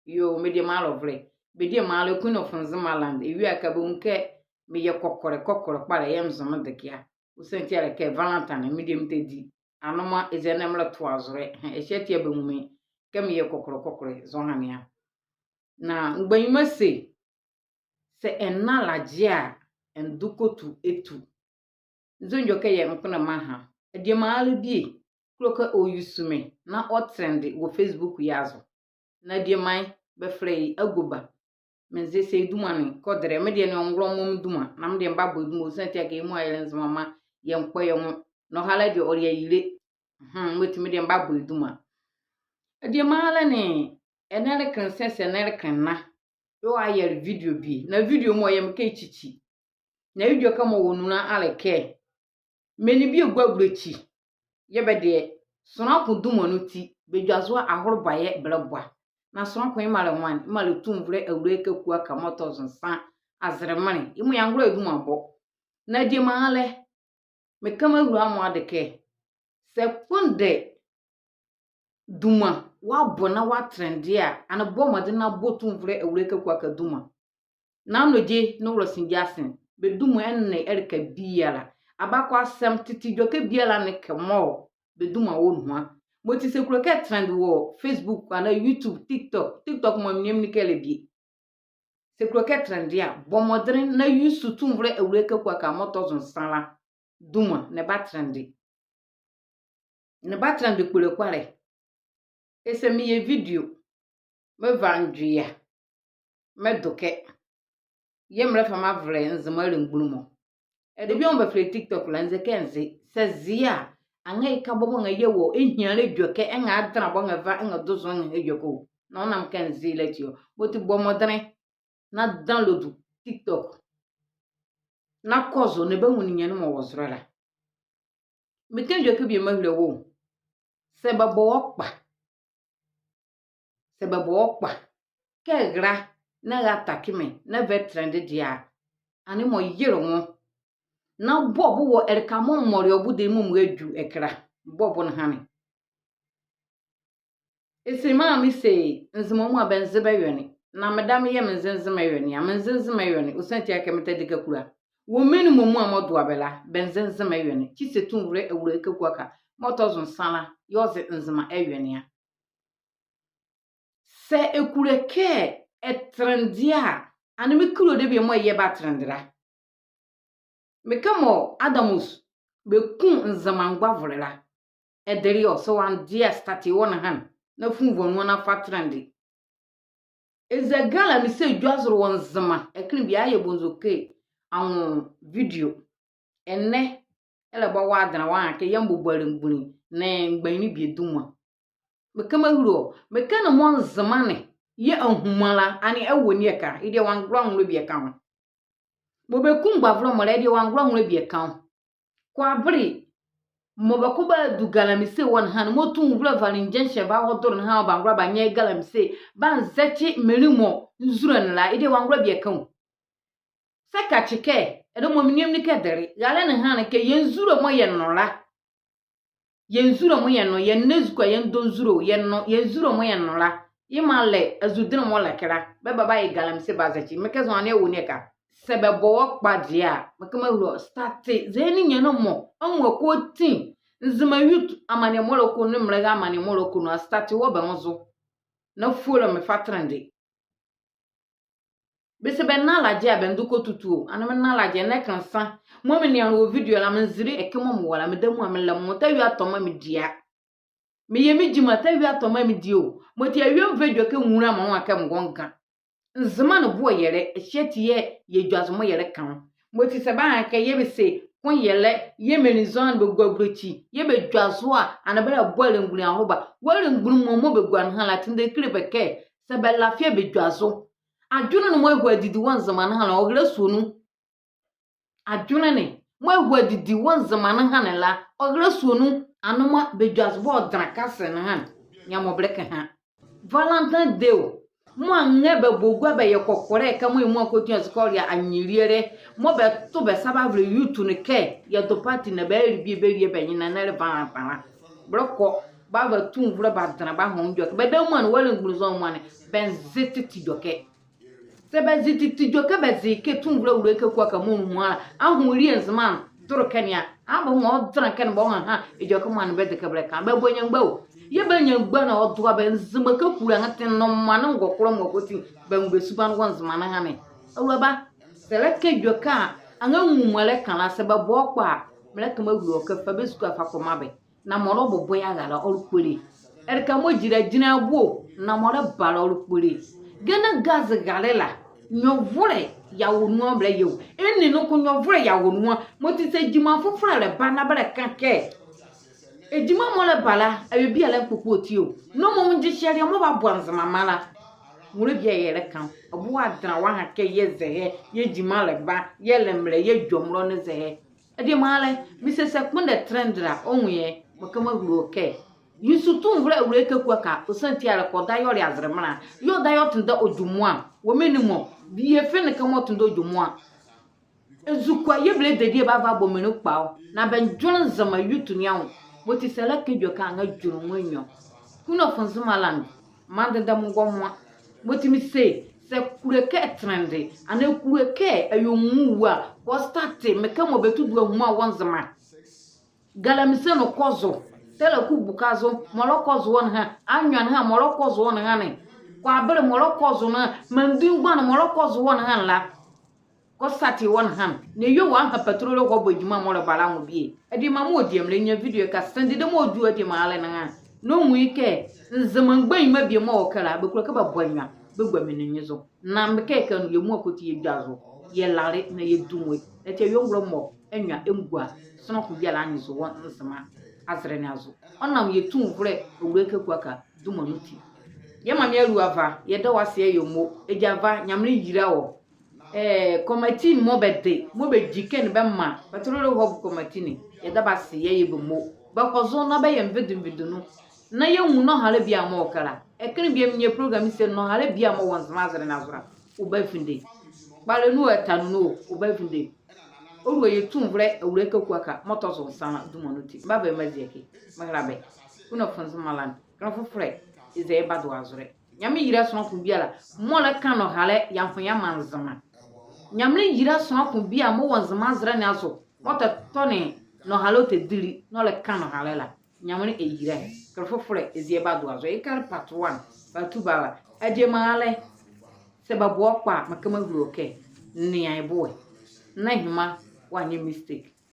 yo media malovre bedia malo queen of Nzemaland ewi akabonke me ye kokore kpara yem zoma dekia usentiare ke valentine medium tedi anoma ezenemle toazore eshetia bemume kem ye kokore zonania na ngbanyi se enalaje a endukotu etu zonjoke ye mpona maha edie maale bie kloka oyusume na o trend wo Facebook yazo na die mai be frey aguba menze se dumani kodre me de ne ongro mom duma na me de mbabo duma osantia ke mu ayere nzemama ye nkwaye ho no hala de ori ayire metimi de mbabo duma die maale ne enere kan sese enere kan na yo ayer video bi na video mo yem ke chichi na video kama wonu na aleke meni bi egwagwrechi yebede sona ko duma no ti bedwazo ahorbaye blebwa na sonko imale wan imale tumvre awreke ku aka motos nsa azremane imu yangro eduma bo na die maale me kama huru amu adeke se kunde duma wa bona wa trendi a ana bo mode na bo tumvre awreke ku aka duma na noje no rosin jasen be duma enne erika biara abakwa sem titi joke biara ne kemo be duma wonua moti se kuroke trend wo Facebook ana YouTube TikTok mo mnem ni kele bi se kuroke trend ya bomodren na yusu tumvre awreke kwa ka motos nsala duma ne ba trendi kule kware ese mi ye video me vandria me doke yemre fama vre nzemare ngburumo e de bi on be fle TikTok la nze kenze se zia anga ikabo nga yewo ehiare dwoke enga adra bo nga va enga dozo nga ejoko na onam kenze letio boti bomodren na download TikTok na kozo ne ba huni nyane mo wozrela miten dwoke bi mahule wo se babo okpa kegra na atakime na vetrend dia ani mo yero mo na bobo wo erkamo mmori obude mu edu ekra bobo na hane esima mi se nzimomu abenzibe yoni na madam ye menzenzibe yoni amenzenzibe yoni usanti akemete dika kura wo minimum amodo abela benzenzibe yoni chisetumvre ewure ekekuaka motozun sala yoze nzima eyoni ya se ekureke etrendia animi kuro de bi mo ye ba trendra mekamo Adamus be kun nzama ngwavrela ederi so wan dia start wona han na funvonu na fatrendi ezagala mi se dwazoro won nzama ekrin bia ye bonzoke awon video enne ele ba wadana wa ke yambo bwarengbuni na ngbani bi duma mekama huro mekana mo nzama ne ye ahumala ani ewoni eka ide wan gronwo bi eka ho mobekum gbavro mole de wan gronwo bi eka ho kwa bri mobakuba du galamse won han motum vra valinjenche ba hodor ha ba ngwa ba nye galamse ban zechi merimo nzuran la ide wan gwa bi eka ho seka chike edo mo minim ni kedere gale ne han ke yenzuro mo yennola yenzuro mo yenno yennezukwa yendo nzuro yenno yenzuro mo yennola imale azudin mo lakera be baba e galamse ba zechi mekezo ane woneka sebebo kpadia makama huro start zeni nyano mo onwo ko tin nzima yut amane moloko no mrega amane moloko no start wo be nzo na fuolo me fatrande bese be na laje abenduko tutuo aname na laje ne kansa mo me ne ro video la menziri ekemo mo wala medamu amela mo tawi atoma me dia me yemi jima tawi atoma me dio mo ti awem video ke nwura ma wa kam gonga nzima no bo yere ehetiye yedwazo mo yere kan mo ti se ba ka yebe se kon yele yemenizon be gwabrochi yebe dwazo a anabela boale nguri ahoba wale nguru mo be gwan hala tinde kribeke se be lafia be dwazo adwuna no mo egwa didi won zama na hala ogre suonu adwuna ne mo egwa didi won zama na hala la ogre suonu anoma be dwazo bo draka se na han nyamo breke ha Valentine Day mo angebe bogwa be yekokore ka mo emu akotu askoria anyiriere mo be to be sabavre yutu ne ke ya do party na be ribi be rie be nyina na le ba broko ba ba tun vura ba dana ba hon joke ba da man wala ngbuzo man ben ziti joke se ba ziti joke ba zike tun vura wure ke kwa ka mun muala ahu ri enzman duro kenya aba mo dran ken bo ha joke man be de kebre kan ba bonya ngbawo ye ba nya ngba na odo ba nzima ka kura ngatin no man ngokoro ngokoti ba ngbe suban wonzma na ha ne awaba seleke joke anga nwumale kan se ba bo kwa mleka maguro ka fa besu ka fa ko mabe na moro bobo ya gala olukuri erka mo jira jina bo na moro bala olukuri gena gaz galela nyovure ya wonu ble yo eni no ko nyovure ya wonu mo ti se jima fofura le bana bele kanke ejima mo le bala ayo bi ala popo otio no mo nji shere mo ba bwanzama mala mure bia yele kan obo adra wa ha ke ye zehe ye jima le ba ye lemle ye jomro ne zehe edi male mi se kunde trendra onwe makama guro ke yusu tun vre ure ke kwa ka osanti ala ko da yori azremna yo da yo tunda odumwa wo menimo bi ye fe ne kamo tunda odumwa ezukwa ye ble de die baba bo menu pa na ben jon zama yutu nyawo moti sala ke jo ka nga juru nwenyo kuno fonzumaland mande da mugomwa moti mi se kureke trendi ane kureke ayonwa ko start me kamo betu du ahuma wonzama galamise no kozo tele ku bukazo molokozo won ha anwan ha molokozo won ha ne kwa bere molokozo na mandu gba na molokozo won ha la ko sati won ha ne yo wa ha petrol ko bojuma mo le bala mu bie edi ma mo diem le nya video ka sandi de mo du edi ma ale na ha no mu ike nzama gban ma bie mo okara be kuro ka ba bonwa be gwa meninyizo na mbeke ka no ye mu akoti ye dwazo ye lare na ye dumwe ete yo ngro mo enwa emgua sono ku bia la anyizo won nsama azre ne azo onam ye tun vre owureke kwaka dumanuti ye ma me aruava ye da wase ye mo ejava nyamre yira wo committee mo be jiken be ma patrolo ho committee ni ye da base ye be mo ba kozo na be ye mvedumvidunu na ye hu no hale bia mo okara ekene bia mnye program se no hale bia mo won zama azre na azra uba finde bale nu etanu no uba finde oruwe ye tun vre owureke kwaka motozo sana dumanuti ba be mazieke magrabe kuno fonzumaland kan fofre ize bado azure nyame yira so ko biala mo le kan no hale ya ho ya manzama nyamle yira so ko bia mo wonzama azre ne aso mota tone no hale te dili no le kan no hale la nyamle e yira kan fofre ize bado azure e kar part 1 part 2 bala aje male se babo kwa makama gro ke ni ai boy na hima wanye mistake